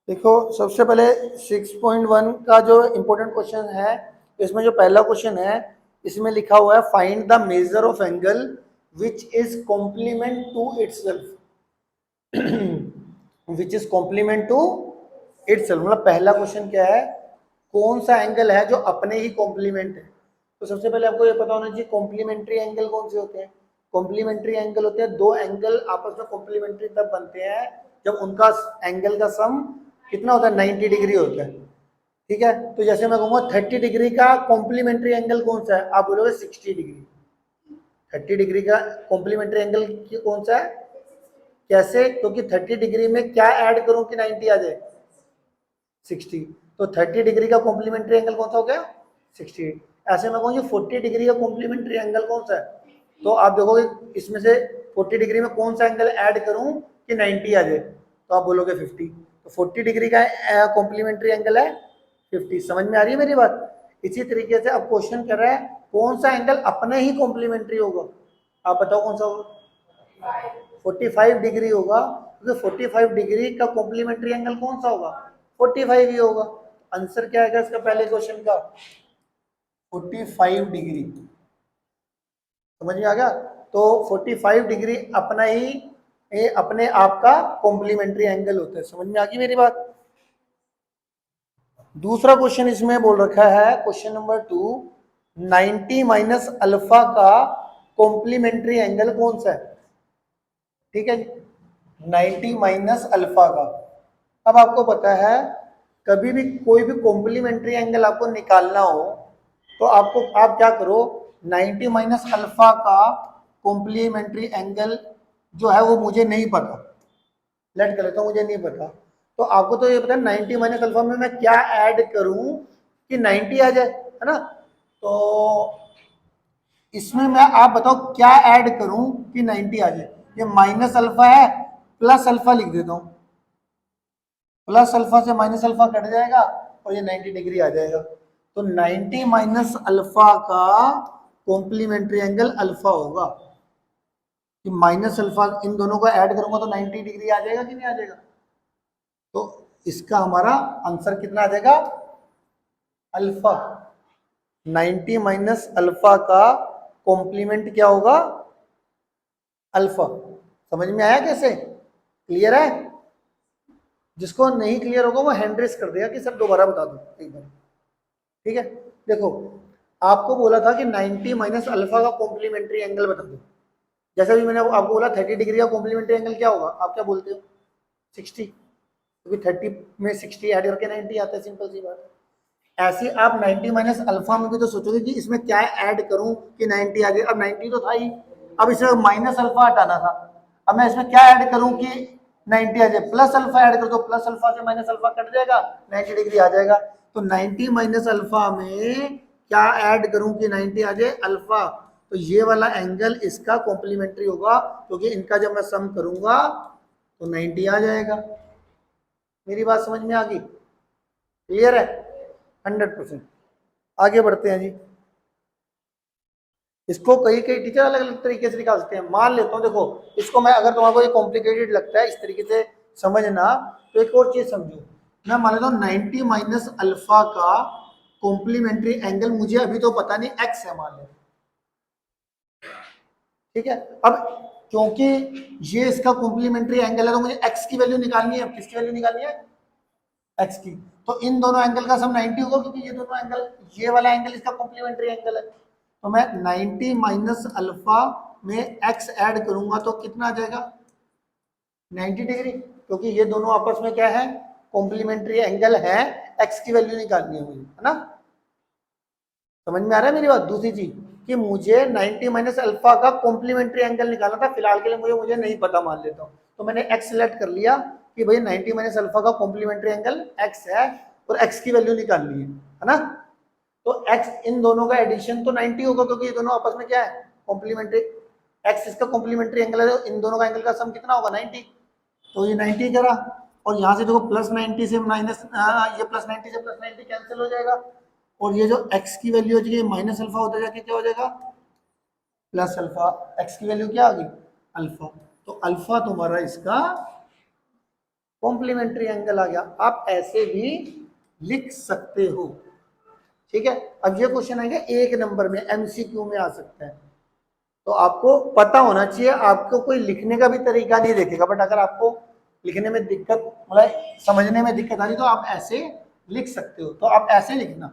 देखो सबसे पहले 6.1 का जो इम्पोर्टेंट क्वेश्चन है, इसमें जो पहला क्वेश्चन है इसमें लिखा हुआ है find the measure of angle which is complement to itself. Which is complement to itself मतलब पहला क्वेश्चन क्या है, कौन सा एंगल है जो अपने ही कॉम्प्लीमेंट है। तो सबसे पहले आपको ये पता होना चाहिए कॉम्प्लीमेंट्री एंगल कौन से होते हैं। कॉम्प्लीमेंट्री एंगल होते हैं दो एंगल आपस में कॉम्प्लीमेंट्री तब बनते हैं जब उनका एंगल का सम कितना होता है, 90 डिग्री होता है। ठीक है, तो जैसे मैं कहूंगा 30 डिग्री का कॉम्प्लीमेंट्री एंगल कौन सा है, आप बोलोगे 60 डिग्री। 30 डिग्री का कॉम्प्लीमेंट्री एंगल कौन सा है, कैसे, क्योंकि 30 डिग्री में क्या ऐड करूं कि 90 आ जाए, 60। तो 30 डिग्री का कॉम्प्लीमेंट्री एंगल कौन सा हो गया, 60। ऐसे में कहूँ 40 डिग्री का कॉम्प्लीमेंट्री एंगल कौन सा है, तो आप देखोगे इसमें से 40 डिग्री में कौन सा एंगल ऐड करूं कि 90 आ जाए, तो आप बोलोगे 50। तो 40 डिग्री का कॉम्प्लीमेंट्री एंगल है 50। समझ में आ रही है मेरी बात। इसी तरीके से अब क्वेश्चन कर रहा है कौन सा एंगल अपने ही कॉम्प्लीमेंट्री होगा, आप बताओ कौन सा होगा, 45 डिग्री होगा, क्योंकि 45 डिग्री का कॉम्प्लीमेंट्री एंगल कौन सा होगा, 45 ही होगा। आंसर क्या आएगा इसका पहले क्वेश्चन का, 45 डिग्री। समझ में आ गया। तो 45 डिग्री अपना ही अपने आप का कॉम्प्लीमेंट्री एंगल होता है। समझ में आ गई मेरी बात। दूसरा क्वेश्चन इसमें बोल रखा है क्वेश्चन नंबर 2, 90 माइनस अल्फा का कॉम्प्लीमेंट्री एंगल कौन सा है। ठीक है, 90 माइनस अल्फा का। अब आपको पता है कभी भी कोई भी कॉम्प्लीमेंट्री एंगल आपको निकालना हो तो आपको आप क्या करो, 90 माइनस अल्फा का कॉम्प्लीमेंट्री एंगल जो है वो मुझे नहीं पता, लेट कर लेता हूँ, मुझे नहीं पता। तो आपको तो ये पता है 90 माइनस अल्फा में मैं क्या ऐड करूं कि 90 आ जाए, है ना। तो इसमें मैं, आप बताओ क्या ऐड करूं कि 90 आ जाए। ये माइनस अल्फा है, प्लस अल्फा लिख देता हूं, प्लस अल्फा से माइनस अल्फा कट जाएगा और ये 90 डिग्री आ जाएगा। तो 90 माइनस अल्फा का कॉम्प्लीमेंट्री एंगल अल्फा होगा कि माइनस अल्फा, इन दोनों को ऐड करूंगा तो 90 डिग्री आ जाएगा कि नहीं आ जाएगा। तो इसका हमारा आंसर कितना आ जाएगा, अल्फा। 90 माइनस अल्फा का कॉम्प्लीमेंट क्या होगा, अल्फा। समझ में आया कैसे, क्लियर है। जिसको नहीं क्लियर होगा वो हैंड रेस कर देगा कि सर दोबारा बता दो एक बार। ठीक है, देखो आपको बोला था कि 90 माइनस अल्फा का कॉम्प्लीमेंट्री एंगल बता दो। जैसा भी मैंने आपको बोला 30 डिग्री का कॉम्प्लीमेंट्री एंगल क्या होगा, आप क्या बोलते हो, 60, क्योंकि 30 में 60 ऐड करके 90 आता है, सिंपल सी बात है। ऐसे आप 90 माइनस अल्फा में भी तो सोचोगे कि इसमें क्या ऐड करूं कि 90 आ जाए। अब 90 तो था ही, अब इसमें माइनस अल्फा हटाना था, अब मैं इसमें क्या ऐड करूं कि 90 आ जाए, प्लस अल्फा ऐड कर दो, प्लस अल्फा से माइनस अल्फा कट जाएगा, 90 डिग्री आ जाएगा। तो 90 माइनस अल्फा में क्या ऐड करूं कि 90 आ जाए, अल्फा। तो ये वाला एंगल इसका कॉम्प्लीमेंट्री होगा, क्योंकि इनका जब मैं सम करूंगा तो 90 आ जाएगा। मेरी बात समझ में आ गई, क्लियर है, 100%। आगे बढ़ते हैं जी। इसको कई कई टीचर अलग अलग तरीके से निकाल सकते हैं। मान लेता हूँ, देखो इसको मैं, अगर तुम्हारे को ये कॉम्प्लिकेटेड लगता है इस तरीके से समझना, तो एक और चीज समझो। मैं मान लेता हूँ 90 माइनस अल्फा का कॉम्प्लीमेंट्री एंगल मुझे अभी तो पता नहीं एक्स है, मान लेते। ठीक है, अब क्योंकि ये इसका कॉम्प्लीमेंट्री एंगल है तो मुझे एक्स की वैल्यू निकालनी है। किसकी वैल्यू निकालनी है, एक्स की। तो इन दोनों एंगल का सम 90 होगा, क्योंकि ये दोनों एंगल, ये वाला एंगल इसका कॉम्प्लीमेंट्री एंगल है। तो मैं 90 माइनस अल्फा में एक्स ऐड करूंगा तो कितना आ जाएगा, 90 डिग्री, क्योंकि ये दोनों आपस में क्या है, कॉम्प्लीमेंट्री एंगल है। एक्स की वैल्यू निकालनी है मुझे, है ना। समझ में आ रहा है मेरी बात। दूसरी चीज कि मुझे 90 माइनस अल्फा का कॉम्प्लीमेंट्री एंगल निकालना था, फिलहाल के लिए मुझे नहीं पता, मान लेता हूँ। तो मैंने एक्स सेलेक्ट कर लिया कि भाई 90 माइनस अल्फा का कॉम्प्लीमेंट्री एंगल एक्स है और एक्स की वैल्यू निकालनी है ना। तो एक्स, इन दोनों का एडिशन तो 90 होगा, क्योंकि ये दोनों आपस में क्या है, कॉम्प्लीमेंट्री। एक्स इसका कॉम्प्लीमेंट्री एंगल है, तो इन दोनों का एंगल का सम कितना होगा, 90। तो ये 90 करा, और यहाँ से देखो प्लस 90 से माइनस, ये प्लस 90 से प्लस 90 कैंसिल हो जाएगा, और ये जो x की वैल्यू हो जाएगी माइनस अल्फा होता जाके क्या हो जाएगा, प्लस अल्फा। x की वैल्यू क्या आ गई, अल्फा। तो अल्फा तुम्हारा इसका कॉम्प्लीमेंट्री एंगल आ गया। आप ऐसे भी लिख सकते हो, ठीक है। अब ये क्वेश्चन आएगा एक नंबर में, एमसीक्यू में आ सकता है, तो आपको पता होना चाहिए। आपको कोई लिखने का भी तरीका नहीं देखेगा, बट अगर आपको लिखने में दिक्कत, मतलब समझने में दिक्कत आ रही, तो आप ऐसे लिख सकते हो। तो आप ऐसे लिखना,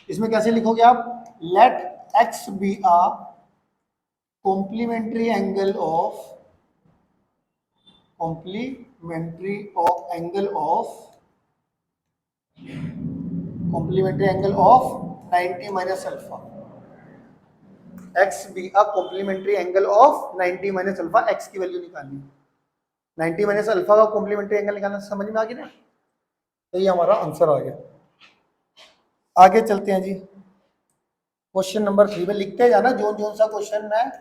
इसमें कैसे लिखोगे आप, let x be a complementary angle of, complementary angle of, complementary angle of 90 minus alpha, x be a complementary angle of 90 minus alpha. X की वैल्यू निकालनी, 90 माइनस अल्फा का कॉम्प्लीमेंट्री एंगल निकालना, समझ में आ गया ना। तो ये हमारा आंसर आ गया। आगे चलते हैं जी, क्वेश्चन नंबर 3 में लिखते जाना, जो जो सा क्वेश्चन मैं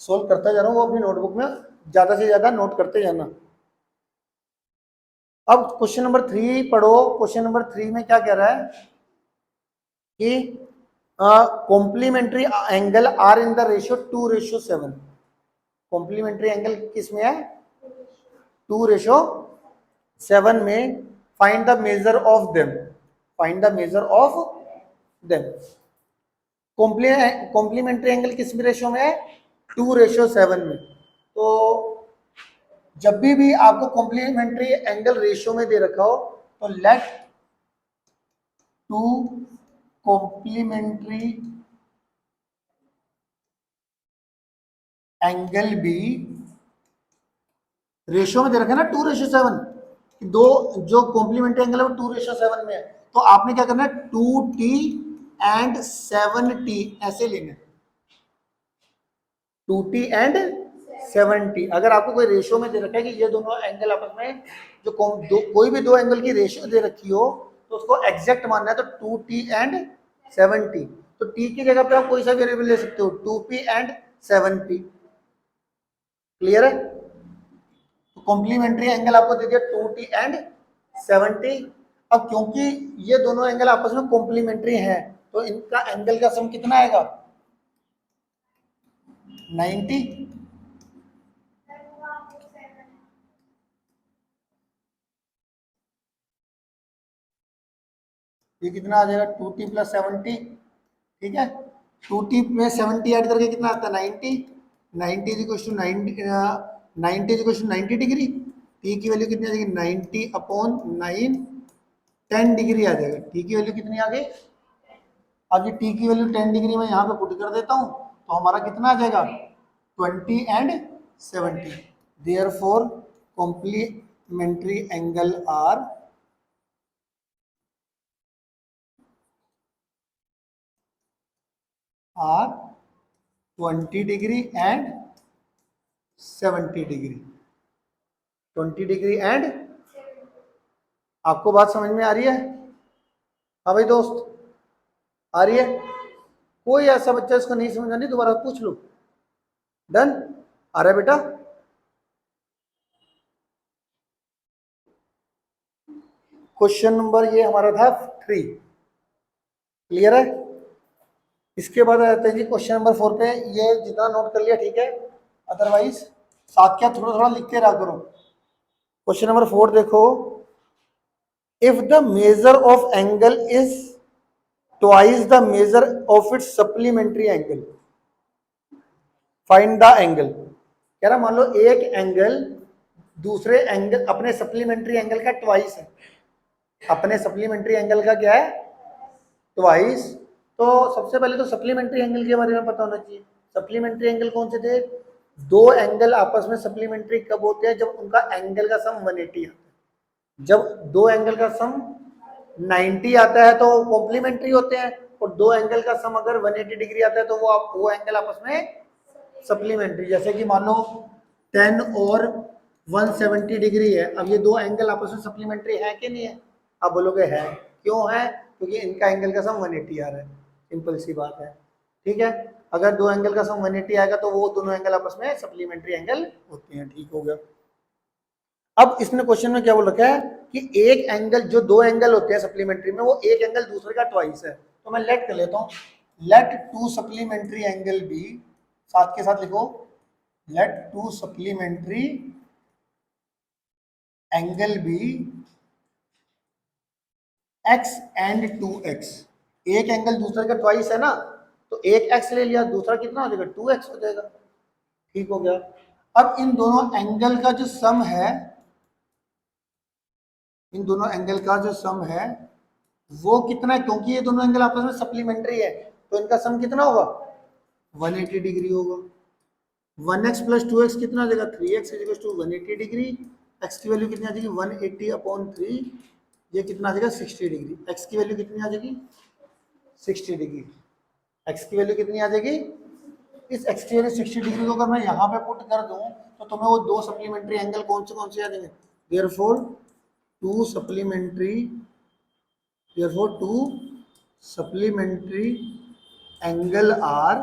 सोल्व करता जा रहा हूँ वो अपनी नोटबुक में ज्यादा से ज्यादा नोट करते जाना। अब क्वेश्चन नंबर 3 पढ़ो। क्वेश्चन नंबर 3 में क्या कह रहा है कि complementary angle are in the ratio 2:7। Complementary angle किस में है, 2:7 में। Find the measure of them, find the measure of them. Complementary angle किस रेशियो में है, 2:7 में। तो जब भी आपको कॉम्प्लीमेंट्री एंगल रेशियो में दे रखा हो, तो let two complementary angle be, ratio में दे रखा है ना 2:7, दो जो कॉम्प्लीमेंट्री एंगल है वो 2:7 में है। तो आपने क्या करना है, 2t एंड 7t ऐसे लेना है, 2t एंड 7t। अगर आपको कोई रेशियो में दे रखा है कि ये दोनों एंगल आपस में जो कोई भी दो एंगल की रेशियो दे रखी हो, तो उसको एग्जैक्ट मानना है, तो 2t एंड 7t। तो t की जगह पे आप कोई सा वेरिएबल ले सकते हो, 2p एंड 7p। क्लियर है। तो कॉम्प्लीमेंट्री एंगल आपको दे दिया 2t एंड 7t। अब क्योंकि ये दोनों एंगल आपस में कॉम्प्लीमेंट्री हैं, तो इनका एंगल का सम कितना आएगा, 90। ये कितना आ जाएगा, 2t प्लस 7t, ठीक है। 2t में 7t ऐड करके कितना आता है, 90। 90 is equal to 90 is equal to 90 degree. t की वैल्यू कितनी आ जाएगी, 90/9, 10 डिग्री आ जाएगा। t की वैल्यू कितनी आ गई, अब ये t की वैल्यू 10 डिग्री में यहाँ पे पुट कर देता हूँ, तो हमारा कितना आ जाएगा, 20 and 70। Therefore complementary angle are 20 degree and 70 degree, 20 degree and, आपको बात समझ में आ रही है। हाँ भाई दोस्त, आ रही है। कोई ऐसा बच्चा इसको नहीं समझ आनी, दोबारा पूछ लो। डन, आ रहा है बेटा। क्वेश्चन नंबर ये हमारा था 3, क्लियर है। इसके बाद आते हैं जी क्वेश्चन नंबर 4 पे। ये जितना नोट कर लिया ठीक है, अदरवाइज साथ क्या थोड़ा थोड़ा लिखते रहा करो। क्वेश्चन नंबर 4 देखो, if the measure of angle is twice the measure of its supplementary angle, find the angle. कह रहा मान लो एक एंगल दूसरे एंगल, अपने सप्लीमेंट्री एंगल का ट्वाइस है, अपने सप्लीमेंट्री एंगल का क्या है, ट्वाइस। तो सबसे पहले तो सप्लीमेंट्री एंगल के बारे में पता होना चाहिए। सप्लीमेंट्री एंगल कौन से थे, दो एंगल आपस में सप्लीमेंट्री कब होते हैं, जब उनका एंगल का सम 180 आता है। जब दो एंगल का सम 90 आता है तो कॉम्प्लीमेंट्री होते हैं, और दो एंगल का सम अगर 180 डिग्री आता है तो वो एंगल आपस में सप्लीमेंट्री। जैसे कि मान लो 10 और 170 डिग्री है, अब ये दो एंगल आपस में सप्लीमेंट्री है कि नहीं है, आप बोलोगे है। क्यों है, क्योंकि इनका एंगल का सम 180 आ रहा है, सिंपल सी बात है, ठीक है। अगर दो एंगल का सम 180 आएगा तो वो दोनों एंगल आपस में सप्लीमेंट्री एंगल होते हैं, ठीक हो गया। अब इसने क्वेश्चन में क्या बोल रखा है कि एक एंगल, जो दो एंगल होते हैं सप्लीमेंट्री में, वो एक एंगल दूसरे का ट्वाइस है। तो मैं लेट कर लेता हूँ, let two supplementary angle be, साथ के साथ लिखो, let two supplementary angle be x and 2x, एक एंगल दूसरे का ट्वाइस है ना, तो एक x ले लिया, दूसरा कितना हो जाएगा 2x हो जाएगा। ठीक हो गया। अब इन दोनों एंगल का जो सम है, इन दोनों एंगल का जो सम है वो कितना है, क्योंकि ये दोनों एंगल आपस में सप्लीमेंट्री है, तो इनका सम कितना होगा 180 डिग्री होगा। 1x प्लस 2x कितना आ जाएगा 3x is equal to 180 degree. x की वैल्यू कितनी आ जाएगी 180 अपॉन 3, ये कितना आ जाएगा 60 डिग्री। x की वैल्यू कितनी आ जाएगी 60 डिग्री। x की वैल्यू कितनी आ जाएगी, इस x की वैल्यू 60 डिग्री को अगर मैं यहाँ पे पुट कर दूं तो तुम्हें वो दो सप्लीमेंट्री एंगल कौन से आ जाएंगे। Therefore to supplementary therefore two supplementary angle R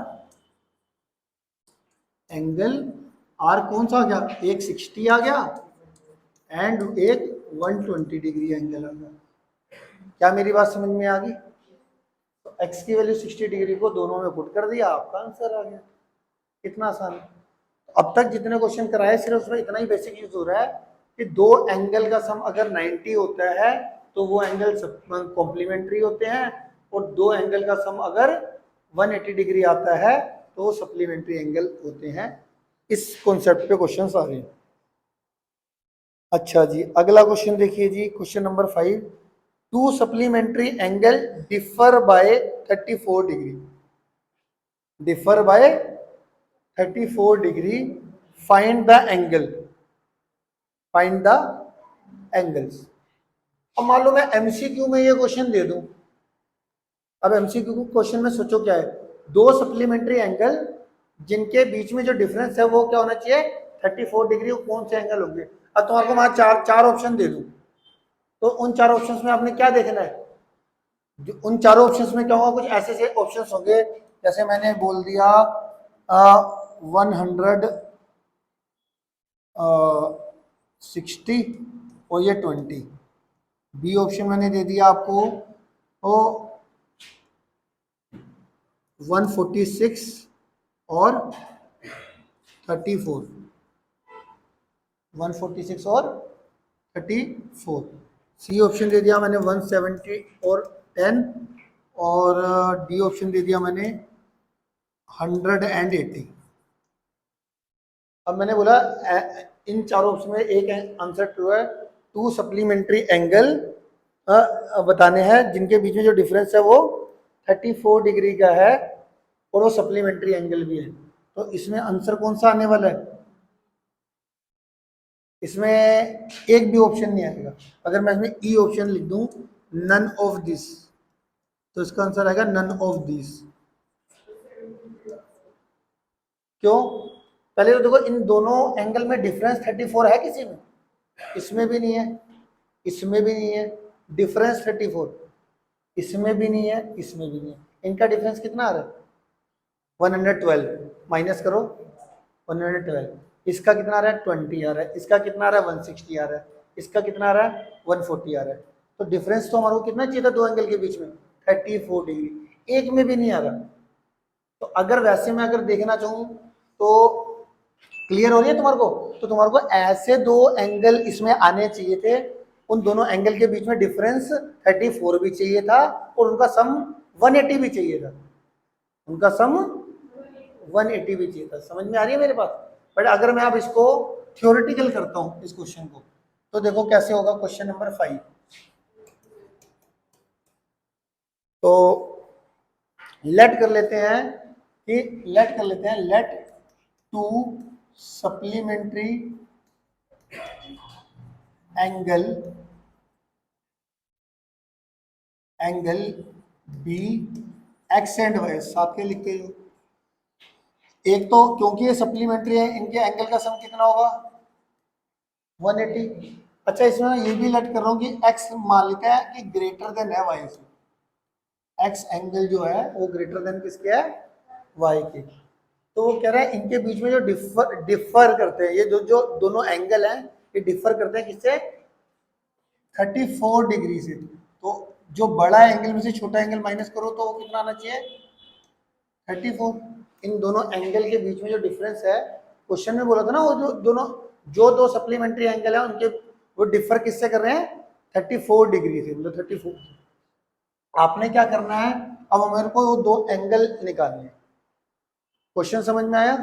कौन सा आ गया, एक 60 आ गया एंड एक 120 डिग्री एंगल आ गया। क्या मेरी बात समझ में आ गई। तो x की वैल्यू 60 डिग्री को दोनों में पुट कर दिया, आपका आंसर आ गया। कितना आसान है। अब तक जितने क्वेश्चन कराए सिर्फ उसमें इतना ही बेसिक यूज हो रहा है कि दो एंगल का सम अगर 90 होता है तो वो एंगल कॉम्प्लीमेंट्री होते हैं, और दो एंगल का सम अगर 180 डिग्री आता है तो वो सप्लीमेंट्री एंगल होते हैं। इस कॉन्सेप्ट पे क्वेश्चन आ रहे हैं। अच्छा जी, अगला क्वेश्चन देखिए जी, question number 5। Two supplementary angle differ by 34 degree, differ by 34 degree, find the angle, find the angles. अब मान लो मैं एमसीक्यू में ये क्वेश्चन दे दूं। अब एमसीक्यू क्वेश्चन में सोचो क्या है, दो सप्लीमेंट्री एंगल जिनके बीच में जो डिफरेंस है वो क्या होना चाहिए 34 डिग्री, कौन से एंगल होंगे। अब तुम्हारे को मैं चार ऑप्शन दे दूं, तो उन चार ऑप्शंस में आपने क्या देखना है। उन चारों ऑप्शंस में क्या होगा, कुछ ऐसे ऐसे ऑप्शंस होंगे जैसे मैंने बोल दिया 160 और ये 20। बी ऑप्शन मैंने दे दिया आपको तो 146 और 34, 146 और 34। सी ऑप्शन दे दिया मैंने 170 और 10, और डी ऑप्शन दे दिया मैंने 180। अब मैंने बोला इन चारों ऑप्शन में एक आंसर ट्रू है। टू सप्लीमेंट्री एंगल बताने हैं जिनके बीच में जो डिफरेंस है वो 34 डिग्री का है और वो सप्लीमेंट्री एंगल भी है। तो इसमें आंसर कौन सा आने वाला है, इसमें एक भी ऑप्शन नहीं आएगा। अगर मैं इसमें ई ऑप्शन लिख दूं नन ऑफ दिस, तो इसका आंसर आएगा नन ऑफ दिस। क्यों, पहले तो देखो इन दोनों एंगल में डिफरेंस 34 है किसी में, इसमें भी नहीं है, इसमें भी नहीं है, डिफरेंस 34, इसमें भी नहीं है, इसमें भी नहीं है। इनका डिफरेंस कितना आ रहा है 112, माइनस करो 112। इसका कितना आ रहा है 20 आ रहा है, इसका कितना आ रहा है 160 आ रहा है, इसका कितना आ रहा है 140 आ रहा है। तो डिफरेंस तो हमारे को कितना चाहिए था दो एंगल के बीच में 34 डिग्री, एक में भी नहीं आ रहा। तो अगर वैसे मैं अगर देखना चाहूँ तो क्लियर हो रही है तुम्हारे को, तो तुम्हारे को ऐसे दो एंगल इसमें आने चाहिए थे, उन दोनों एंगल के बीच में डिफरेंस 34 भी चाहिए था और उनका सम 180 भी चाहिए था, उनका सम 180 भी चाहिए था। समझ में आ रही है मेरे पास। बट अगर मैं अब इसको थ्योरेटिकल करता हूँ इस क्वेश्चन को, तो देखो कैसे होगा। क्वेश्चन नंबर 5, तो लेट कर लेते हैं let two supplementary angle be x and y साथ के लिखते हैं। एक तो क्योंकि ये सप्लीमेंट्री है इनके एंगल का सम कितना होगा 180। अच्छा इसमें मैं ये भी लेट कर रहा हूँ कि एक्स मान लेते हैं कि ग्रेटर देन है वाई से, एक्स एंगल जो है वो ग्रेटर देन किसके है वाई के। तो वो कह रहा है इनके बीच में जो डिफर करते हैं, ये जो जो दोनों एंगल हैं ये डिफर करते हैं किससे 34 डिग्री से। तो जो बड़ा एंगल में से छोटा एंगल माइनस करो तो वो कितना आना चाहिए 34। इन दोनों एंगल के बीच में जो डिफरेंस है, क्वेश्चन में बोला था ना वो जो दो सप्लीमेंट्री एंगल है उनके वो डिफर किससे कर रहे हैं, 34 डिग्री से, मतलब 34। आपने क्या करना है, अब मेरे को वो दो एंगल निकालने हैं। क्वेश्चन समझ में आया?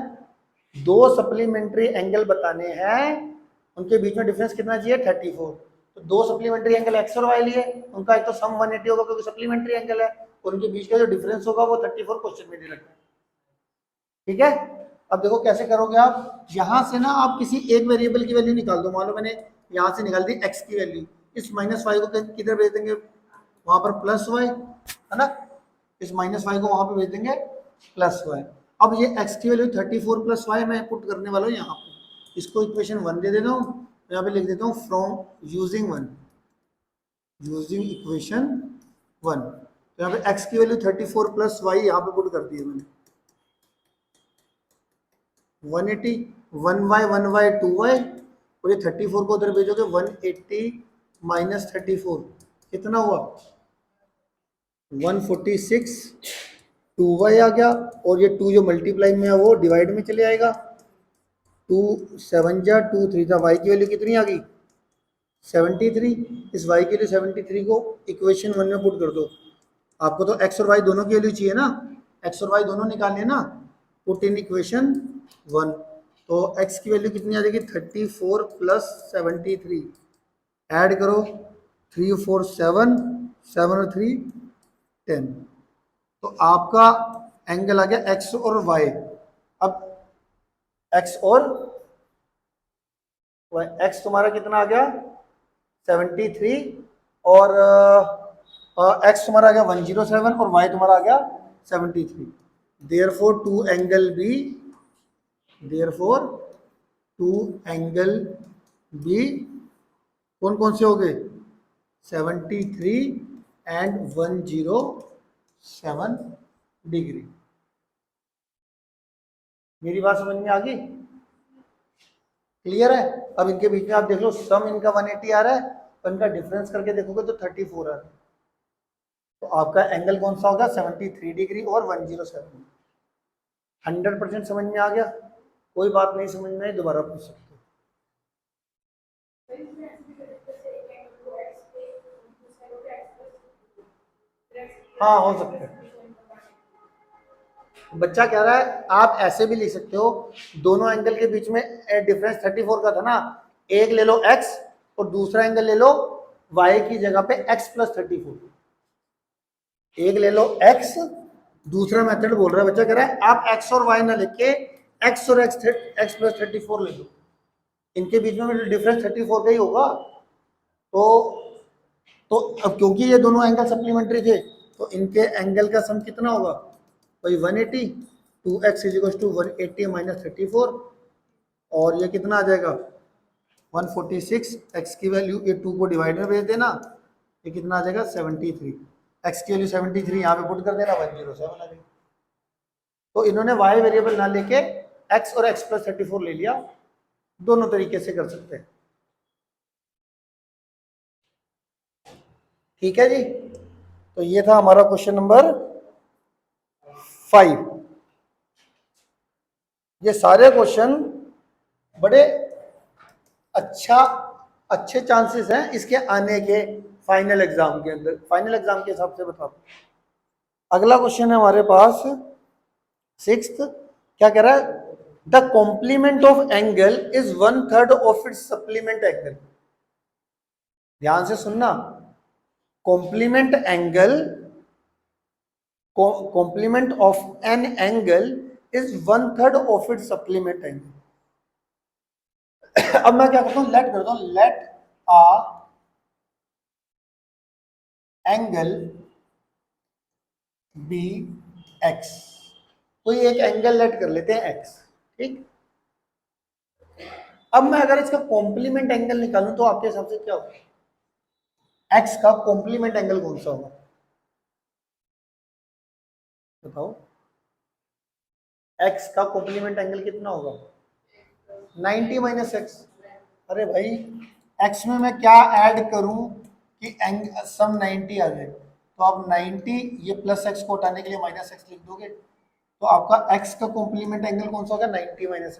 दो सप्लीमेंट्री एंगल बताने हैं, उनके बीच में डिफरेंस कितना चाहिए, 34। तो दो सप्लीमेंट्री एंगल एक्स और वाई लिए, उनका एक तो सम 180 होगा क्योंकि सप्लीमेंट्री एंगल है, उनके बीच का जो डिफरेंस होगा वो 34 क्वेश्चन में दे रखा है। ठीक है, अब देखो कैसे करोगे आप, यहां से ना आप किसी एक वेरिएबल की वैल्यू निकाल दो। मान लो मैंने यहां से निकाल दी एक्स की वैल्यू, इस -y को किधर भेज देंगे, वहां पर +y है ना, इस -y को वहां पे भेज देंगे +y। अब ये x की वैल्यू 34 + y मैं पुट करने वाला हूँ यहाँ पे, इसको इक्वेशन 1 दे देता हूँ, यहाँ पे लिख देता हूँ फ्रॉम यूजिंग इक्वेशन 1। तो यहाँ पे x की वैल्यू 34 + y यहाँ पे पुट कर दी है मैंने, 180, 1y 2y, और ये 34 को उधर भेजोगे 180 - 34 कितना हुआ, 146, 2y आ गया, और ये 2 जो मल्टीप्लाई में है वो डिवाइड में चले आएगा, 2 7 जा 2 3 जा, y की वैल्यू कितनी आ गई, 73। इस y की वैल्यू 73 को इक्वेशन 1 में पुट कर दो। आपको तो x और y दोनों की वैल्यू चाहिए ना, x और y दोनों निकालने ना, पुट इन इक्वेशन 1। तो x की वैल्यू कितनी आ जाएगी, 34 + 73, ऐड करो, 3 4 7, 7 और 3 10, तो आपका एंगल आ गया x और y। अब x और y, x तुम्हारा कितना आ गया 73, और x तुम्हारा आ गया 107, और y तुम्हारा आ गया 73। देयरफॉर टू एंगल बी कौन कौन से हो गए, 73 एंड 107 डिग्री। मेरी बात समझ में आ गई, क्लियर है? अब इनके बीच में आप देख लो, सम इनका 180 आ रहा है, तो इनका डिफरेंस करके देखोगे तो 34 आ रहा है, तो आपका एंगल कौन सा होगा, 73 डिग्री और 107। 100% समझ में आ गया? कोई बात नहीं समझ में आई दोबारा पूछ सकते हो। हाँ हो सकता है, बच्चा कह रहा है आप ऐसे भी लिख सकते हो, दोनों एंगल के बीच में डिफरेंस 34 का था ना, एक ले लो x और दूसरा एंगल ले लो y की जगह पे x + 34। एक ले लो x, दूसरा मेथड बोल रहा है बच्चा, कह रहा है आप x और y ना लेके x और x + 34 ले लो, इनके बीच में डिफरेंस 34 का ही होगा। तो अब क्योंकि ये दोनों एंगल सप्लीमेंट्री थे, तो इनके एंगल का सम कितना होगा, वही 180, 2x = 180 - 34, और ये कितना आ जाएगा 146। x की वैल्यू ये 2 को डिवाइड में भेज देना, ये कितना आ जाएगा 73, x की वैल्यू 73 यहाँ पे पुट कर देना, 107 आ जाएगा। तो इन्होंने y वेरिएबल ना लेके x और x + 34 ले लिया, दोनों तरीके से कर सकते हैं। ठीक है जी, तो ये था हमारा क्वेश्चन नंबर 5। ये सारे क्वेश्चन बड़े अच्छे चांसेस हैं इसके आने के फाइनल एग्जाम के अंदर, फाइनल एग्जाम के हिसाब से बताओ। अगला क्वेश्चन है हमारे पास 6th, क्या कह रहा है, the complement of angle is 1/3 of its supplement angle. ध्यान से सुनना, complement of an angle is 1/3 of its supplement angle. अब मैं क्या करता हूं, लेट करता हूं, let a angle be x, कोई एक एंगल लेट कर लेते हैं एक्स, ठीक। अब मैं अगर इसका कॉम्प्लीमेंट एंगल निकालूं तो आपके हिसाब से क्या होगा, एक्स का कॉम्प्लीमेंट एंगल कौन सा होगा, बताओ। एक्स का कॉम्प्लीमेंट एंगल कितना होगा, 90 - x। अरे भाई x में मैं क्या ऐड करूं कि सम 90 आ जाए, तो आप 90 ये +x को हटाने के लिए -x लिख दोगे, तो आपका x का कॉम्प्लीमेंट एंगल कौन सा होगा, 90 - x।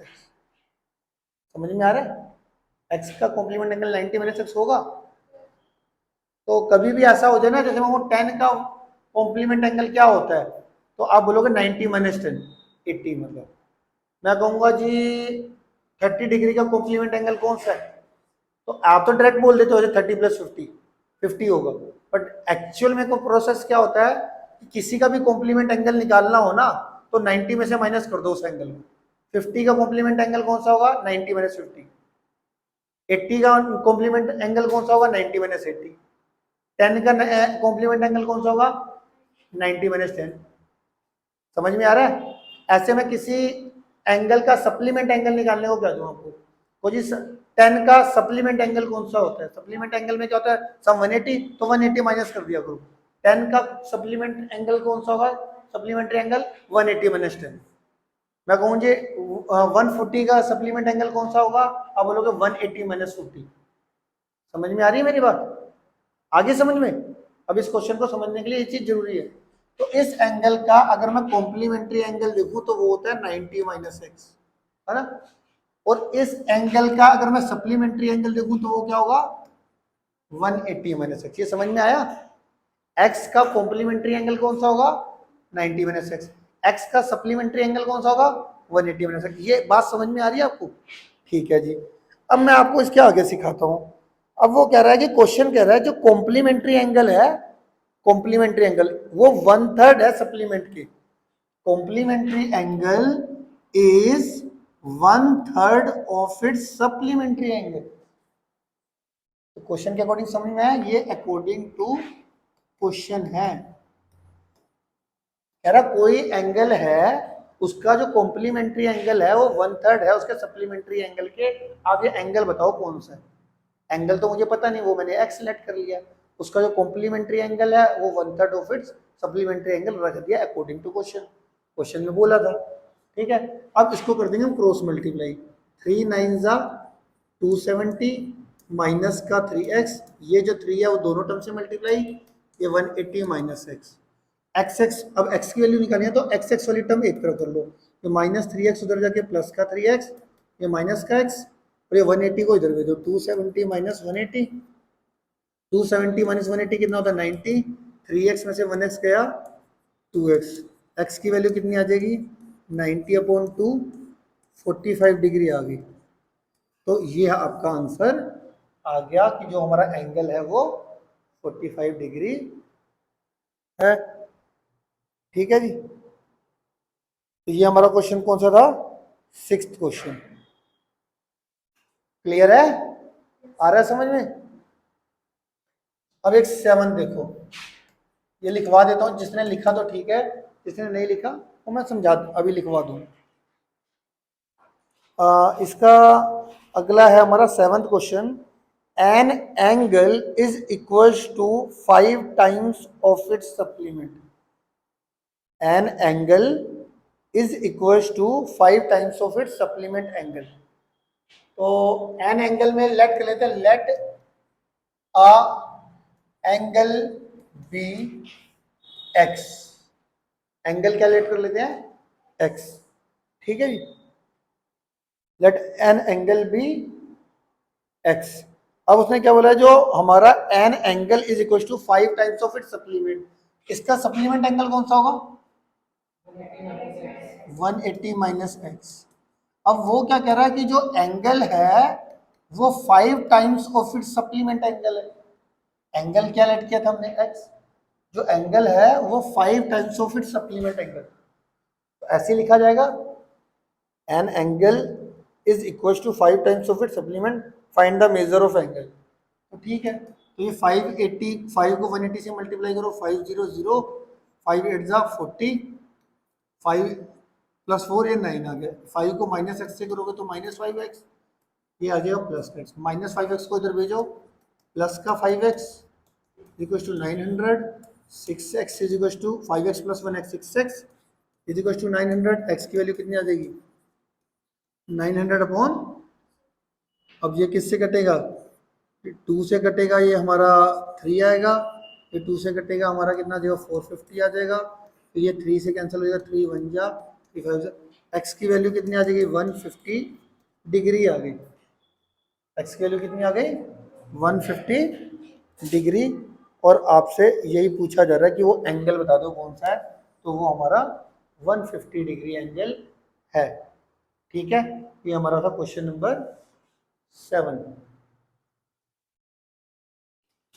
समझ में आ रहा है, एक्स का कॉम्प्लीमेंट एंगल 90 माइनस एक्स होगा। तो कभी भी ऐसा हो जाए ना, जैसे वो 10 का कॉम्प्लीमेंट एंगल क्या होता है, तो आप बोलोगे 90 माइनस 10, 80 मतलब। मैं कहूंगा जी 30 डिग्री का कॉम्प्लीमेंट एंगल कौन सा है, तो आप तो डायरेक्ट बोल देते हो 30 प्लस 50, 50 होगा। बट एक्चुअल में को प्रोसेस क्या होता है कि किसी का भी कॉम्प्लीमेंट एंगल निकालना हो ना, तो 90 में से माइनस कर दो उस एंगल को। 50 का कॉम्प्लीमेंट एंगल कौन सा होगा, 90 माइनस 50। 80 का कॉम्प्लीमेंट एंगल कौन सा होगा, 90 माइनस 80। 10 का कॉम्प्लीमेंट एंगल कौन सा होगा, 90 माइनस 10। समझ में आ रहा है। ऐसे में किसी एंगल का सप्लीमेंट एंगल निकालने को क्या दूं आपको, तो जी 10 का सप्लीमेंट एंगल कौन सा होता है, सप्लीमेंट एंगल में क्या होता है, सम 180, तो 180 माइनस कर दिया करो। 10 का सप्लीमेंट एंगल कौन सा होगा, सप्लीमेंट्री एंगल 180 माइनस 10। मैं कहूँ जी 140 का सप्लीमेंट एंगल कौन सा होगा, आप बोलोगे 180 माइनस 40। समझ में आ रही है मेरी बात, आगे समझ में। अब इस क्वेश्चन को समझने के लिए ये चीज जरूरी है। तो इस एंगल का अगर मैं कॉम्प्लीमेंट्री एंगल देखूं तो वो होता है 90 माइनस एक्स, है ना। और इस एंगल का अगर मैं सप्लीमेंट्री एंगल देखूं तो वो क्या होगा, 180 माइनस एक्स। ये समझ में आया। एक्स का कॉम्प्लीमेंट्री एंगल कौन सा होगा, 90 माइनस एक्स। एक्स का सप्लीमेंट्री एंगल कौन सा होगा, 180 माइनस एक्स। ये बात समझ में आ रही है आपको, ठीक है जी। अब मैं आपको इसके आगे सिखाता हूं। अब वो कह रहा है कि क्वेश्चन कह रहा है जो कॉम्प्लीमेंट्री एंगल है, कॉम्प्लीमेंट्री एंगल वो 1/3 है सप्लीमेंट के। Complementary angle is 1/3 of its supplementary angle. तो क्वेश्चन के अकॉर्डिंग समझ में आया, ये अकॉर्डिंग टू क्वेश्चन है। कह रहा कोई एंगल है, उसका जो कॉम्प्लीमेंट्री एंगल है वो 1/3 है उसके सप्लीमेंट्री एंगल के। आप ये एंगल बताओ कौन सा है। एंगल तो मुझे पता नहीं, वो मैंने एक्स सेलेक्ट कर लिया। उसका जो कॉम्प्लीमेंट्री एंगल है वो 1/3 ऑफ इट्स सप्लीमेंट्री एंगल रख दिया अकॉर्डिंग टू क्वेश्चन। क्वेश्चन में बोला था, ठीक है। अब इसको कर देंगे हम क्रॉस मल्टीप्लाई। 3 9 जा 270 माइनस का 3x, ये जो 3 है वो दोनों टर्म से मल्टीप्लाई, ये 180 माइनस एक्स। एक्स एक्स, अब एक्स की वैल्यू निकालनी है तो एक्स एक्स वाली टर्म एक तरफ कर लो, तो माइनस 3x उधर जाके प्लस का 3x, ये माइनस का x, और ये 180 को इधर भेजो, 270 माइनस 180, 270 माइनस 180 कितना होता है 90, 3x में से 1x गया 2x, x की वैल्यू कितनी आ जाएगी 90/2, 45 डिग्री आ गई। तो ये आपका आंसर आ गया कि जो हमारा एंगल है वो 45 डिग्री है, ठीक है जी। तो ये हमारा क्वेश्चन कौन सा था, 6th क्वेश्चन। क्लियर है, आ रहा है समझ में। अब एक 7 देखो, ये लिखवा देता हूं, जिसने लिखा तो ठीक है, जिसने नहीं लिखा वो मैं समझा अभी लिखवा दूं। इसका अगला है हमारा 7th question. An angle is equals to 5 times of its supplement. An angle is equals to 5 times of its supplement angle. तो एन एंगल में लेट कर लेते हैं, let a angle be x. Angle क्या लेट कर लेते हैं, x, ठीक है जी। Let an angle be x. अब उसने क्या बोला है, जो हमारा an angle is equal to 5 times of its supplement, इसका सप्लीमेंट एंगल कौन सा होगा, 180 माइनस एक्स। अब वो क्या कह रहा है कि जो एंगल है वो 5 times of its supplement angle है। एंगल क्या लेट किया था हमने, एक्स। जो एंगल है वो 5 times of its supplement angle. तो ऐसे लिखा जाएगा, an angle is equal to 5 times of its supplement, find the measure of angle. तो ठीक है, तो ये 580, 5 को 180 से मल्टीप्लाई करो, 500, 5 8 जा 40, 5 प्लस 4 ये 9 आ गया। 5 को माइनस एक्स से करोगे तो माइनस 5x, ये आ जाएगा प्लस का एक्स। माइनस 5x को इधर भेजो, प्लस का 5x equal to 900, 6x is equal to 5x plus 1x 6x is equal to 900। x की वैल्यू कितनी आ जाएगी 900 अपॉन, अब ये किससे कटेगा, 2 से कटेगा, ये हमारा 3 आएगा, ये 2 से कटेगा हमारा कितना देगा 450 आ जाएगा, फिर ये 3 से कैंसिल हो जाएगा, 3 1 जा 3 5 जा, एक्स की वैल्यू कितनी आ जाएगी 150 डिग्री आ गई। एक्स की वैल्यू कितनी आ गई 150 डिग्री। और आपसे यही पूछा जा रहा है कि वो एंगल बता दो कौन सा है, तो वो हमारा 150 डिग्री एंगल है। ठीक है, ये हमारा था क्वेश्चन नंबर 7।